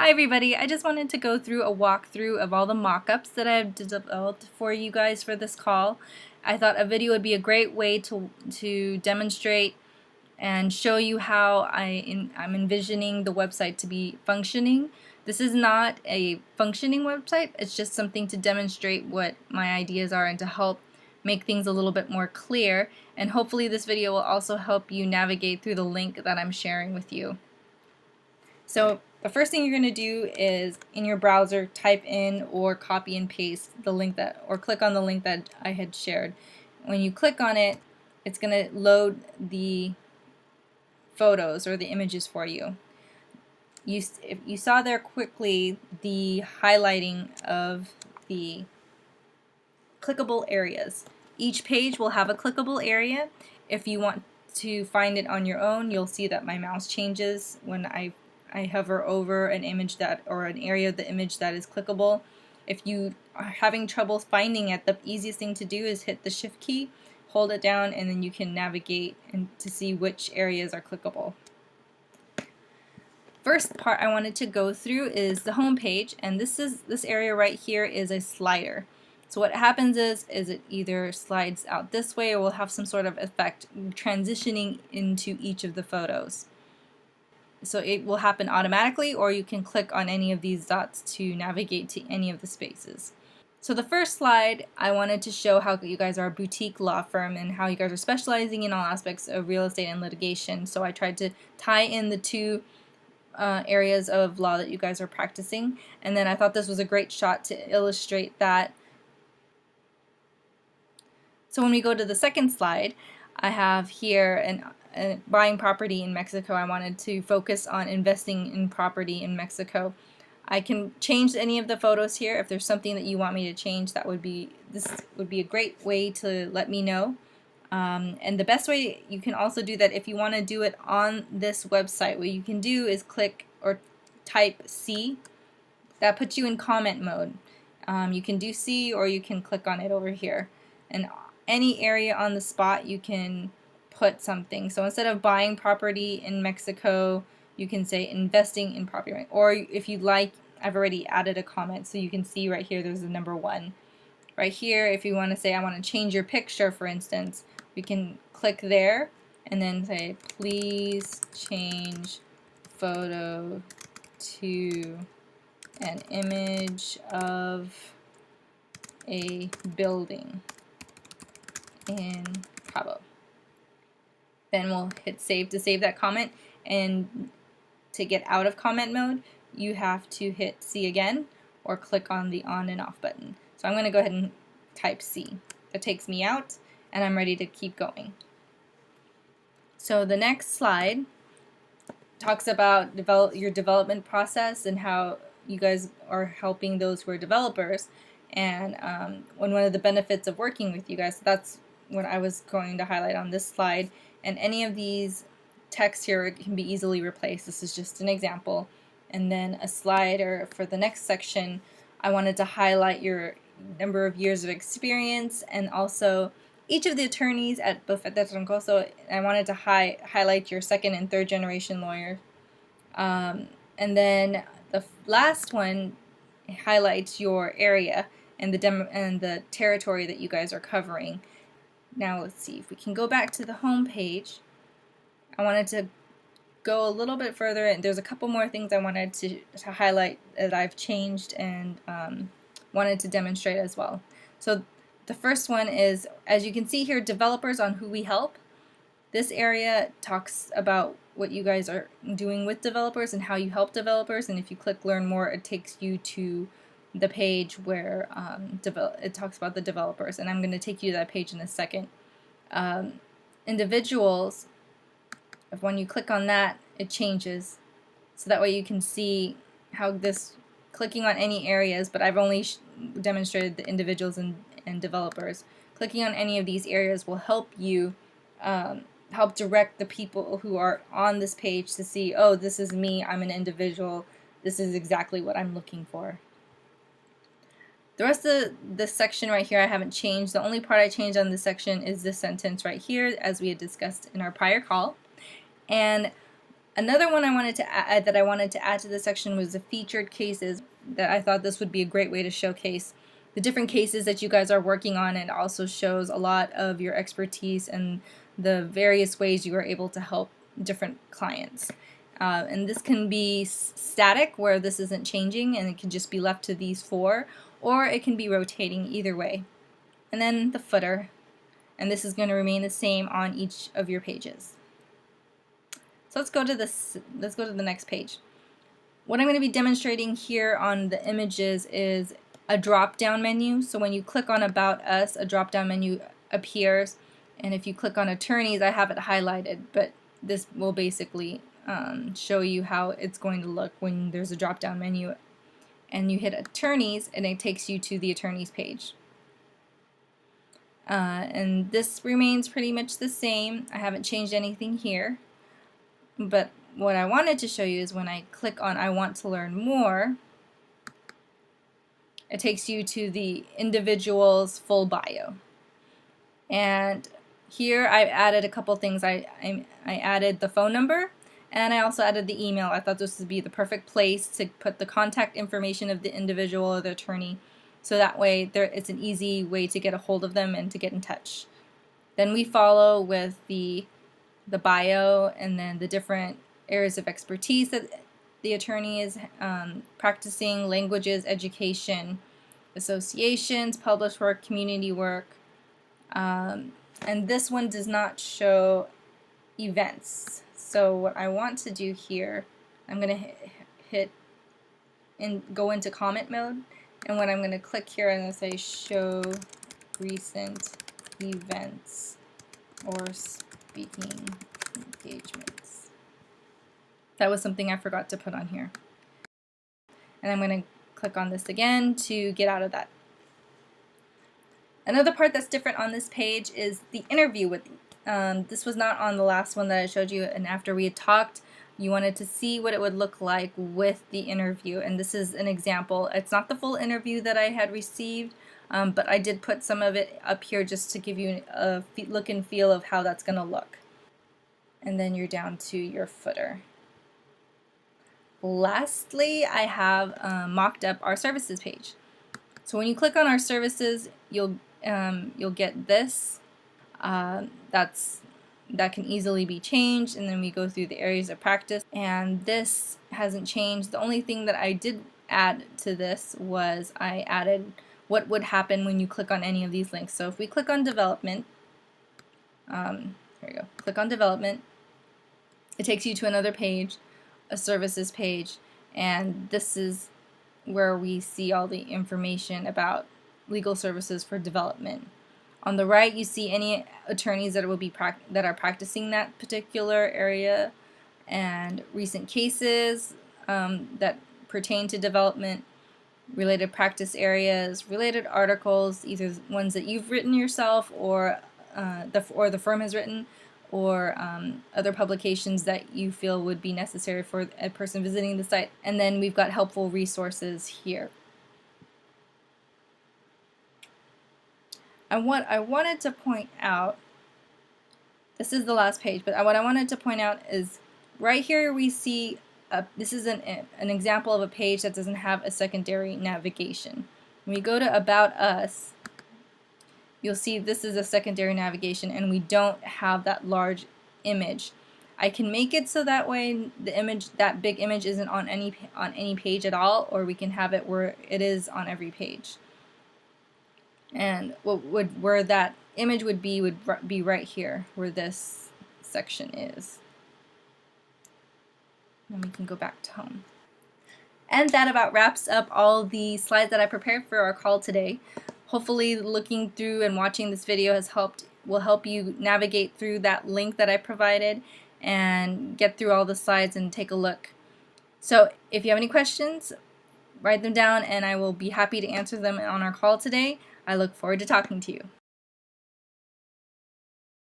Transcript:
Hi everybody, I just wanted to go through a walkthrough of all the mock-ups that I've developed for you guys for this call. I thought a video would be a great way to demonstrate and show you how I'm envisioning the website to be functioning. This is not a functioning website, it's just something to demonstrate what my ideas are and to help make things a little bit more clear, and hopefully this video will also help you navigate through the link that I'm sharing with you. So the first thing you're going to do is in your browser type in or copy and paste the link or click on the link that I had shared. When you click on it, it's going to load the photos or the images for you. If you saw there quickly the highlighting of the clickable areas. Each page will have a clickable area. If you want to find it on your own, you'll see that my mouse changes when I hover over an image or an area of the image that is clickable. If you are having trouble finding it, the easiest thing to do is hit the shift key, hold it down, and then you can navigate to see which areas are clickable. First part I wanted to go through is the home page, and this area right here is a slider. So what happens is it either slides out this way or will have some sort of effect transitioning into each of the photos. So it will happen automatically, or you can click on any of these dots to navigate to any of the spaces. So the first slide, I wanted to show how you guys are a boutique law firm and how you guys are specializing in all aspects of real estate and litigation. So I tried to tie in the two areas of law that you guys are practicing, and then I thought this was a great shot to illustrate that. So when we go to the second slide, I have here buying property in Mexico. I wanted to focus on investing in property in Mexico. I can change any of the photos here. If there's something that you want me to change, this would be a great way to let me know. And the best way you can also do that, if you want to do it on this website, what you can do is click or type C. That puts you in comment mode. You can do C, or you can click on it over here. And any area on the spot you can put something. So instead of buying property in Mexico, you can say investing in property. Or if you'd like, I've already added a comment, so you can see right here there's the number 1. Right here, if you want to say I want to change your picture, for instance, we can click there and then say please change photo to an image of a building in Cabo. Then we'll hit save to save that comment, and to get out of comment mode you have to hit C again or click on the on and off button. So I'm going to go ahead and type C. That takes me out, and I'm ready to keep going. So the next slide talks about your development process and how you guys are helping those who are developers, and one of the benefits of working with you guys. That's what I was going to highlight on this slide, and any of these text here can be easily replaced. This is just an example. And then a slider for the next section, I wanted to highlight your number of years of experience and also each of the attorneys at Bufete Troncoso. I wanted to highlight your second and third generation lawyer. And then the last one highlights your area and the territory that you guys are covering. Now let's see if we can go back to the home page. I wanted to go a little bit further, and there's a couple more things I wanted to highlight that I've changed and wanted to demonstrate as well. So the first one is, as you can see here, developers on who we help. This area talks about what you guys are doing with developers and how you help developers, and if you click learn more, it takes you to the page where it talks about the developers, and I'm going to take you to that page in a second. Individuals, when you click on that, it changes, so that way you can see how this clicking on any areas, but I've only demonstrated the individuals and developers. Clicking on any of these areas will help you help direct the people who are on this page to see, oh, this is me, I'm an individual, this is exactly what I'm looking for. The rest of this section right here I haven't changed. The only part I changed on this section is this sentence right here, as we had discussed in our prior call. And Another one I wanted to add to this section was the featured cases. That I thought this would be a great way to showcase the different cases that you guys are working on, and also shows a lot of your expertise and the various ways you are able to help different clients. And this can be static, where this isn't changing and it can just be left to these 4, or it can be rotating, either way. And then the footer, and this is going to remain the same on each of your pages. So let's go to the next page. What I'm going to be demonstrating here on the images is a drop-down menu. So when you click on About Us, a drop-down menu appears, and if you click on Attorneys, I have it highlighted, but this will basically show you how it's going to look when there's a drop-down menu and you hit Attorneys, and it takes you to the Attorneys page. And this remains pretty much the same. I haven't changed anything here, but what I wanted to show you is when I click on I want to learn more, it takes you to the individual's full bio. And here I've added a couple things. I added the phone number, and I also added the email. I thought this would be the perfect place to put the contact information of the individual or the attorney, so that way it's an easy way to get a hold of them and to get in touch. Then we follow with the bio, and then the different areas of expertise that the attorney is practicing: languages, education, associations, published work, community work. And this one does not show events. So what I want to do here, I'm going to hit and go into comment mode, and when I'm going to click here, I'm going to say show recent events or speaking engagements. That was something I forgot to put on here. And I'm going to click on this again to get out of that. Another part that's different on this page is the interview with this was not on the last one that I showed you, and after we had talked, you wanted to see what it would look like with the interview, and this is an example. It's not the full interview that I had received, but I did put some of it up here just to give you a look and feel of how that's going to look. And then you're down to your footer. Lastly, I have mocked up our services page. So when you click on our services, you'll get this. That can easily be changed, and then we go through the areas of practice, and this hasn't changed. The only thing that I did add to this was I added what would happen when you click on any of these links. So if we click on development, here we go, click on development, it takes you to another page, a services page, and this is where we see all the information about legal services for development. On the right, you see any attorneys that are practicing that particular area, and recent cases that pertain to development, related practice areas, related articles, either ones that you've written yourself or the firm has written, or other publications that you feel would be necessary for a person visiting the site. And then we've got helpful resources here. And what I wanted to point out, this is the last page, but what I wanted to point out is right here we see, this is an example of a page that doesn't have a secondary navigation. When we go to About Us, you'll see this is a secondary navigation, and we don't have that large image. I can make it so that way the image, that big image, isn't on any page at all, or we can have it where it is on every page. And where that image would be right here, where this section is. And we can go back to home. And that about wraps up all the slides that I prepared for our call today. Hopefully looking through and watching this video will help you navigate through that link that I provided and get through all the slides and take a look. So if you have any questions, write them down and I will be happy to answer them on our call today. I look forward to talking to you.